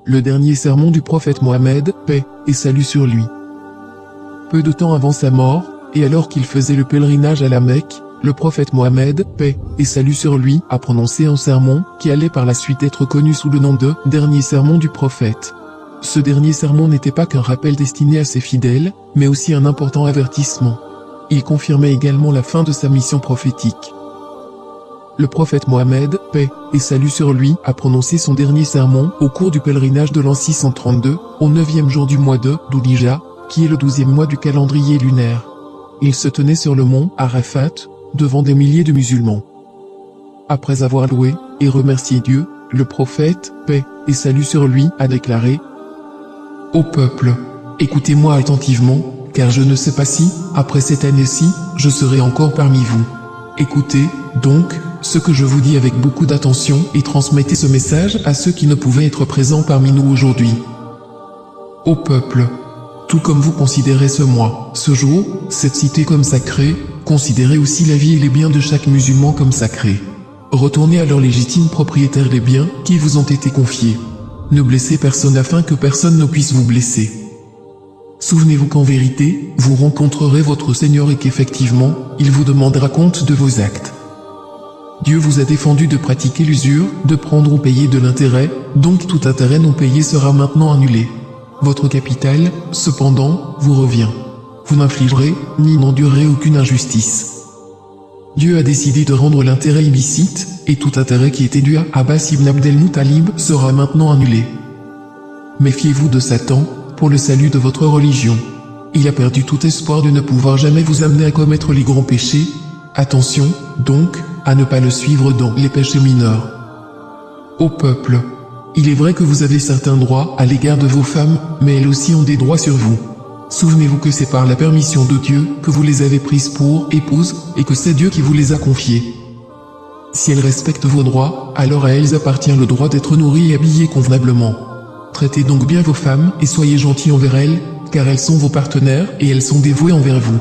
le dernier sermon du prophète Mohammed, paix et salut sur lui. Peu de temps avant sa mort, et alors qu'il faisait le pèlerinage à la Mecque, le prophète Mohammed, paix et salut sur lui, a prononcé un sermon qui allait par la suite être connu sous le nom de « dernier sermon du prophète ». Ce dernier sermon n'était pas qu'un rappel destiné à ses fidèles, mais aussi un important avertissement. Il confirmait également la fin de sa mission prophétique. Le prophète Mohammed, paix et salut sur lui, a prononcé son dernier sermon au cours du pèlerinage de l'an 632, au 9e jour du mois de Dhul-Hijjah, qui est le 12e mois du calendrier lunaire. Il se tenait sur le mont Arafat, devant des milliers de musulmans. Après avoir loué et remercié Dieu, le prophète, paix et salut sur lui, a déclaré : « Ô peuple, écoutez-moi attentivement, car je ne sais pas si, après cette année-ci, je serai encore parmi vous. Écoutez, donc, ce que je vous dis avec beaucoup d'attention et transmettez ce message à ceux qui ne pouvaient être présents parmi nous aujourd'hui. Ô peuple, tout comme vous considérez ce mois, ce jour, cette cité comme sacrée, considérez aussi la vie et les biens de chaque musulman comme sacrés. Retournez à leurs légitimes propriétaires les biens qui vous ont été confiés. Ne blessez personne afin que personne ne puisse vous blesser. Souvenez-vous qu'en vérité, vous rencontrerez votre Seigneur et qu'effectivement, il vous demandera compte de vos actes. Dieu vous a défendu de pratiquer l'usure, de prendre ou payer de l'intérêt, donc tout intérêt non payé sera maintenant annulé. Votre capital, cependant, vous revient. Vous n'infligerez, ni n'endurerez aucune injustice. Dieu a décidé de rendre l'intérêt illicite, et tout intérêt qui était dû à Abbas ibn Abdel-Muttalib sera maintenant annulé. Méfiez-vous de Satan, pour le salut de votre religion. Il a perdu tout espoir de ne pouvoir jamais vous amener à commettre les grands péchés. Attention, donc, à ne pas le suivre dans les péchés mineurs. Ô peuple, il est vrai que vous avez certains droits à l'égard de vos femmes, mais elles aussi ont des droits sur vous. Souvenez-vous que c'est par la permission de Dieu que vous les avez prises pour épouses, et que c'est Dieu qui vous les a confiées. Si elles respectent vos droits, alors à elles appartient le droit d'être nourries et habillées convenablement. Traitez donc bien vos femmes et soyez gentils envers elles, car elles sont vos partenaires et elles sont dévouées envers vous.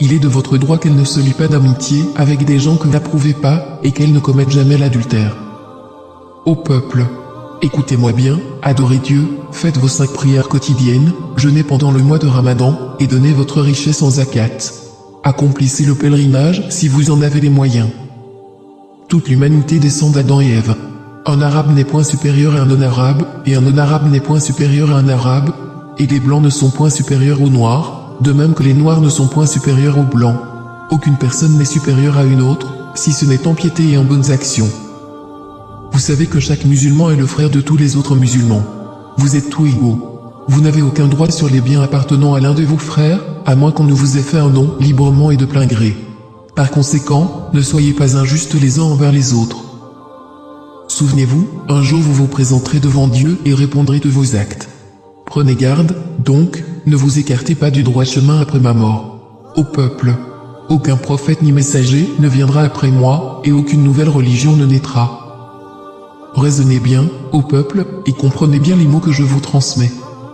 Il est de votre droit qu'elles ne se lient pas d'amitié avec des gens que vous n'approuvez pas et qu'elles ne commettent jamais l'adultère. Ô peuple, écoutez-moi bien, adorez Dieu, faites vos 5 prières quotidiennes, jeûnez pendant le mois de Ramadan, et donnez votre richesse en zakat. Accomplissez le pèlerinage si vous en avez les moyens. Toute l'humanité descend d'Adam et Ève. Un arabe n'est point supérieur à un non-arabe, et un non-arabe n'est point supérieur à un arabe, et les blancs ne sont point supérieurs aux noirs, de même que les noirs ne sont point supérieurs aux blancs. Aucune personne n'est supérieure à une autre, si ce n'est en piété et en bonnes actions. Vous savez que chaque musulman est le frère de tous les autres musulmans. Vous êtes tous égaux. Vous n'avez aucun droit sur les biens appartenant à l'un de vos frères, à moins qu'on ne vous ait fait un nom librement et de plein gré. Par conséquent, ne soyez pas injustes les uns envers les autres. Souvenez-vous, un jour vous vous présenterez devant Dieu et répondrez de vos actes. Prenez garde, donc, ne vous écartez pas du droit chemin après ma mort. Ô peuple, aucun prophète ni messager ne viendra après moi, et aucune nouvelle religion ne naîtra. Raisonnez bien, ô peuple, et comprenez bien les mots que je vous transmets.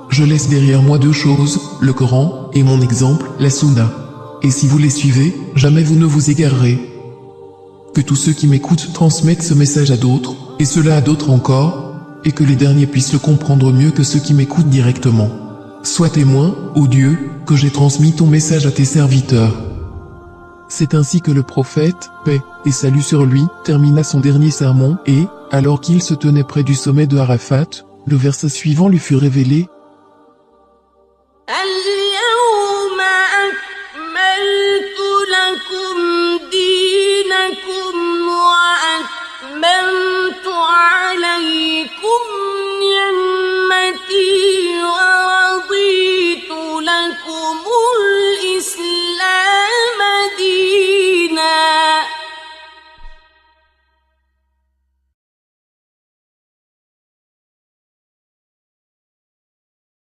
Je laisse derrière moi 2 choses, le Coran, et mon exemple, la Sunna. Et si vous les suivez, jamais vous ne vous égarerez. Que tous ceux qui m'écoutent transmettent ce message à d'autres, et cela à d'autres encore, et que les derniers puissent le comprendre mieux que ceux qui m'écoutent directement. Sois témoin, ô Dieu, que j'ai transmis ton message à tes serviteurs. C'est ainsi que le prophète, paix et salut sur lui, termina son dernier sermon et, alors qu'il se tenait près du sommet de Arafat, le verset suivant lui fut révélé,